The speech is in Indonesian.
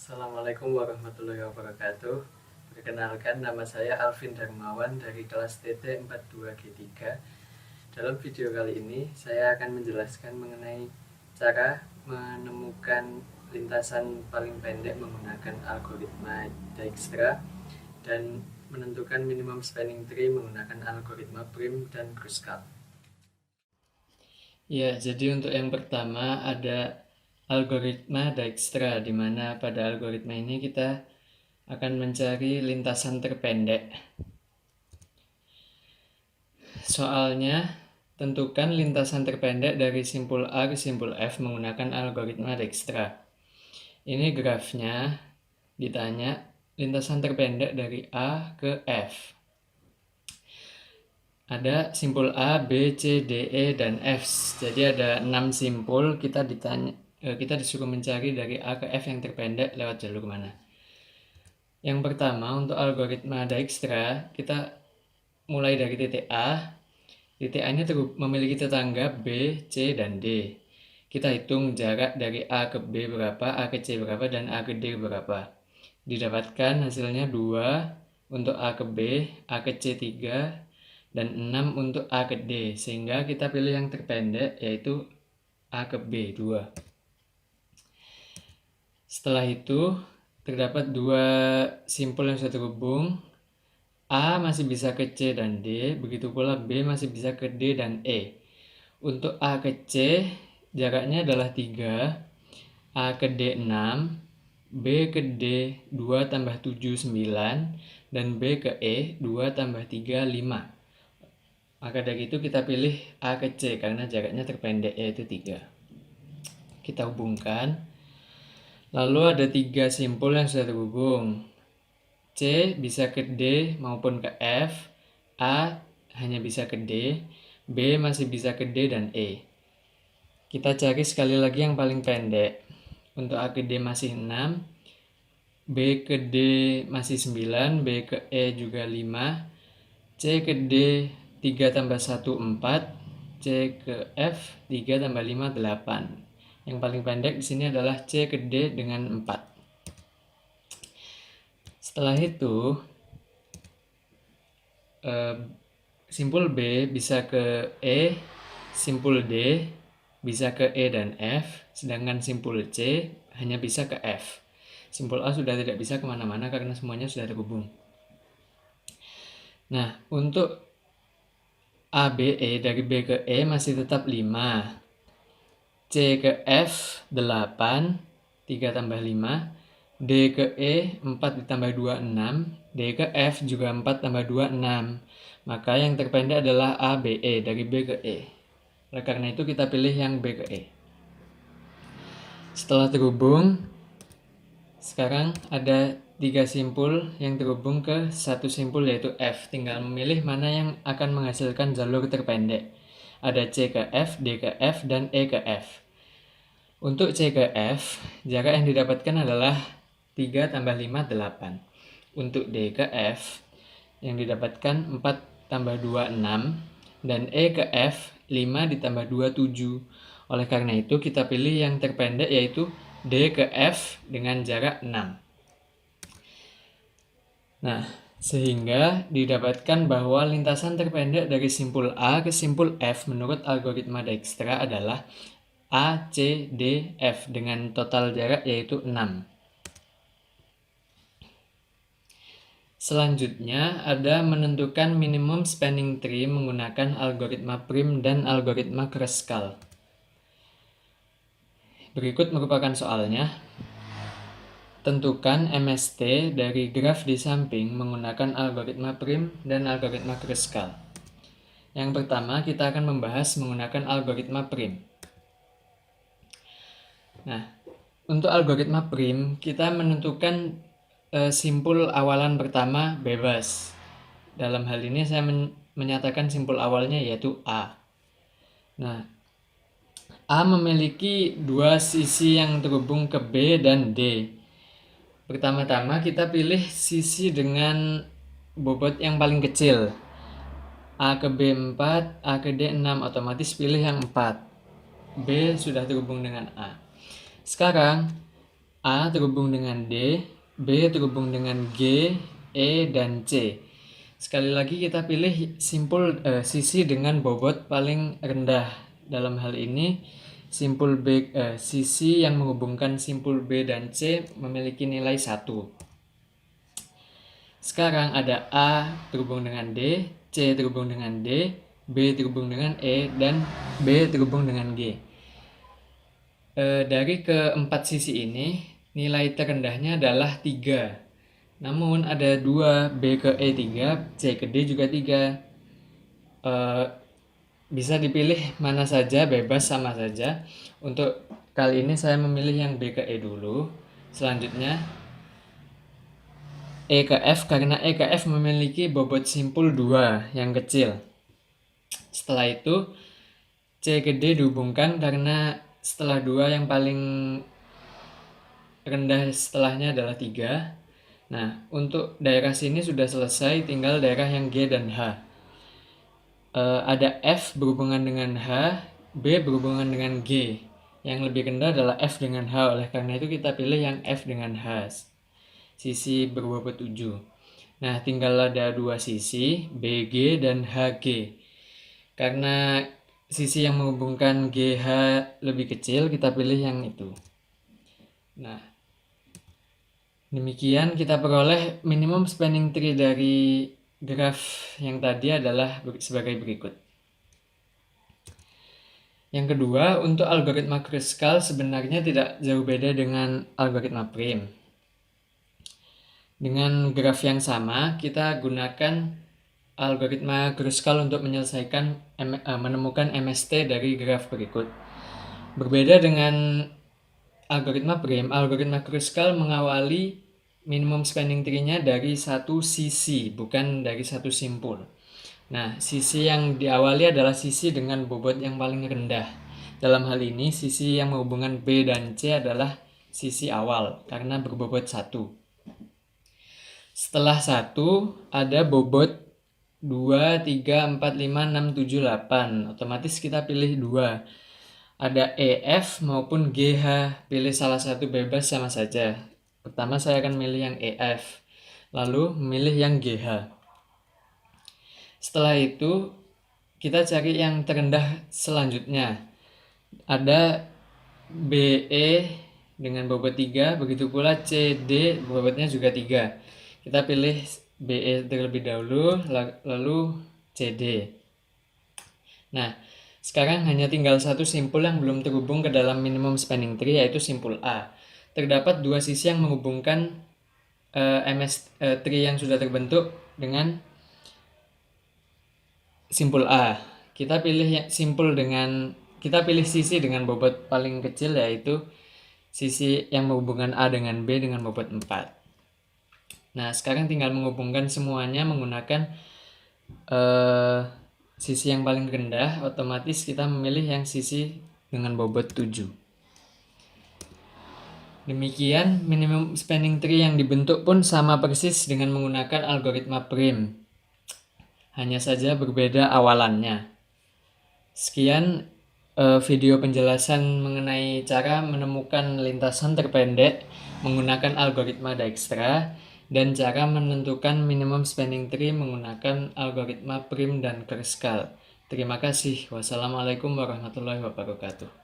Assalamualaikum warahmatullahi wabarakatuh. Perkenalkan, nama saya Alvin Darmawan dari kelas TT 42G3. Dalam video kali ini, saya akan menjelaskan mengenai cara menemukan lintasan paling pendek menggunakan algoritma Dijkstra dan menentukan minimum spanning tree menggunakan algoritma Prim dan Kruskal. Ya, jadi untuk yang pertama ada algoritma Dijkstra, di mana pada algoritma ini kita akan mencari lintasan terpendek. Soalnya, tentukan lintasan terpendek dari simpul A ke simpul F menggunakan algoritma Dijkstra. Ini grafnya ditanya lintasan terpendek dari A ke F. Ada simpul A, B, C, D, E, dan F. Jadi ada 6 simpul, kita disuruh mencari dari A ke F yang terpendek lewat jalur mana. Yang pertama, untuk algoritma Dijkstra, kita mulai dari titik A. Titik A ini memiliki tetangga B, C, dan D. Kita hitung jarak dari A ke B berapa, A ke C berapa, dan A ke D berapa. Didapatkan hasilnya 2 untuk A ke B, A ke C 3, dan 6 untuk A ke D. Sehingga kita pilih yang terpendek, yaitu A ke B, 2. Setelah itu, terdapat 2 simpul yang sudah terhubung. A masih bisa ke C dan D, begitu pula B masih bisa ke D dan E. Untuk A ke C, jaraknya adalah 3, A ke D 6, B ke D 2 tambah 7, 9, dan B ke E 2 tambah 3, 5. Maka dari itu kita pilih A ke C karena jaraknya terpendek, yaitu 3. Kita hubungkan. Lalu ada 3 simpul yang sudah terhubung. C bisa ke D maupun ke F, A hanya bisa ke D, B masih bisa ke D dan E. Kita cari sekali lagi yang paling pendek. Untuk A ke D masih 6, B ke D masih 9, B ke E juga 5, C ke D 3 tambah 1, 4, C ke F 3 tambah 5, 8. Yang paling pendek di sini adalah C ke D dengan 4. Setelah itu, simpul B bisa ke E, simpul D bisa ke E dan F, sedangkan simpul C hanya bisa ke F. Simpul A sudah tidak bisa kemana-mana karena semuanya sudah terhubung. Nah, untuk A, B, E dari B ke E masih tetap 5. C ke F 8, 3 tambah 5. D ke E 4 ditambah 2, 6. D ke F juga 4 tambah 2, 6. Maka yang terpendek adalah A, B, E dari B ke E. Oleh karena itu kita pilih yang B ke E. Setelah terhubung, sekarang ada 3 simpul yang terhubung ke satu simpul yaitu F. Tinggal memilih mana yang akan menghasilkan jalur terpendek. Ada C ke F, D ke F, dan E ke F. Untuk C ke F, jarak yang didapatkan adalah 3 tambah 5, 8. Untuk D ke F, yang didapatkan 4 tambah 2, 6. Dan E ke F, 5 ditambah 2, 7. Oleh karena itu, kita pilih yang terpendek yaitu D ke F dengan jarak 6. Nah, sehingga didapatkan bahwa lintasan terpendek dari simpul A ke simpul F menurut algoritma Dijkstra adalah A, C, D, F dengan total jarak yaitu 6. Selanjutnya ada menentukan minimum spanning tree menggunakan algoritma Prim dan algoritma Kruskal. Berikut merupakan soalnya. Tentukan MST dari graf di samping menggunakan algoritma Prim dan algoritma Kruskal. Yang pertama kita akan membahas menggunakan algoritma Prim. Nah, untuk algoritma Prim kita menentukan simpul awalan pertama bebas. Dalam hal ini saya menyatakan simpul awalnya yaitu A. Nah, A memiliki 2 sisi yang terhubung ke B dan D. Pertama-tama kita pilih sisi dengan bobot yang paling kecil. A ke B 4, A ke D 6, otomatis pilih yang 4. B sudah terhubung dengan A. Sekarang A terhubung dengan D, B terhubung dengan G, E, dan C. Sekali lagi kita pilih sisi dengan bobot paling rendah. Dalam hal ini sisi yang menghubungkan simpul B dan C memiliki nilai 1. Sekarang ada A terhubung dengan D, C terhubung dengan D, B terhubung dengan E, dan B terhubung dengan G. Dari keempat sisi ini, nilai terendahnya adalah 3. Namun ada 2, B ke E 3, C ke D juga 3. Bisa dipilih mana saja, bebas sama saja. Untuk kali ini saya memilih yang B ke E dulu. Selanjutnya E ke F, karena E ke F memiliki bobot simpul 2 yang kecil. Setelah itu C ke D dihubungkan karena setelah 2 yang paling rendah setelahnya adalah 3. Nah, untuk daerah sini sudah selesai, tinggal daerah yang G dan H. Ada F berhubungan dengan H, B berhubungan dengan G. Yang lebih rendah adalah F dengan H, oleh karena itu kita pilih yang F dengan H. Sisi berbobot 7. Nah, tinggal ada 2 sisi, BG dan HG. Karena sisi yang menghubungkan GH lebih kecil, kita pilih yang itu. Nah, demikian kita peroleh minimum spanning tree dari graf yang tadi adalah sebagai berikut. Yang kedua, untuk algoritma Kruskal sebenarnya tidak jauh beda dengan algoritma prim. Dengan graf yang sama, kita gunakan algoritma Kruskal untuk menemukan MST dari graf berikut. Berbeda dengan algoritma prim, algoritma Kruskal mengawali minimum spanning tree-nya dari satu sisi, bukan dari satu simpul. Nah, sisi yang diawali adalah sisi dengan bobot yang paling rendah. Dalam hal ini, sisi yang menghubungkan B dan C adalah sisi awal, karena berbobot 1. Setelah 1, ada bobot 2, 3, 4, 5, 6, 7, 8. Otomatis kita pilih 2. Ada EF maupun GH, pilih salah satu bebas sama saja. Pertama saya akan milih yang EF, lalu memilih yang GH. Setelah itu kita cari yang terendah selanjutnya. Ada BE dengan bobot 3, begitu pula CD bobotnya juga 3. Kita pilih BE terlebih dahulu, lalu CD. Nah, sekarang hanya tinggal satu simpul yang belum terhubung ke dalam minimum spanning tree, yaitu simpul A. Terdapat 2 sisi yang menghubungkan tree yang sudah terbentuk dengan simpul A. Kita pilih sisi dengan bobot paling kecil, yaitu sisi yang menghubungkan A dengan B dengan bobot 4. Nah, sekarang tinggal menghubungkan semuanya menggunakan sisi yang paling rendah. Otomatis kita memilih yang sisi dengan bobot 7. Demikian, minimum spanning tree yang dibentuk pun sama persis dengan menggunakan algoritma prim. Hanya saja berbeda awalannya. Sekian video penjelasan mengenai cara menemukan lintasan terpendek menggunakan algoritma Dijkstra dan cara menentukan minimum spanning tree menggunakan algoritma prim dan Kruskal. Terima kasih. Wassalamualaikum warahmatullahi wabarakatuh.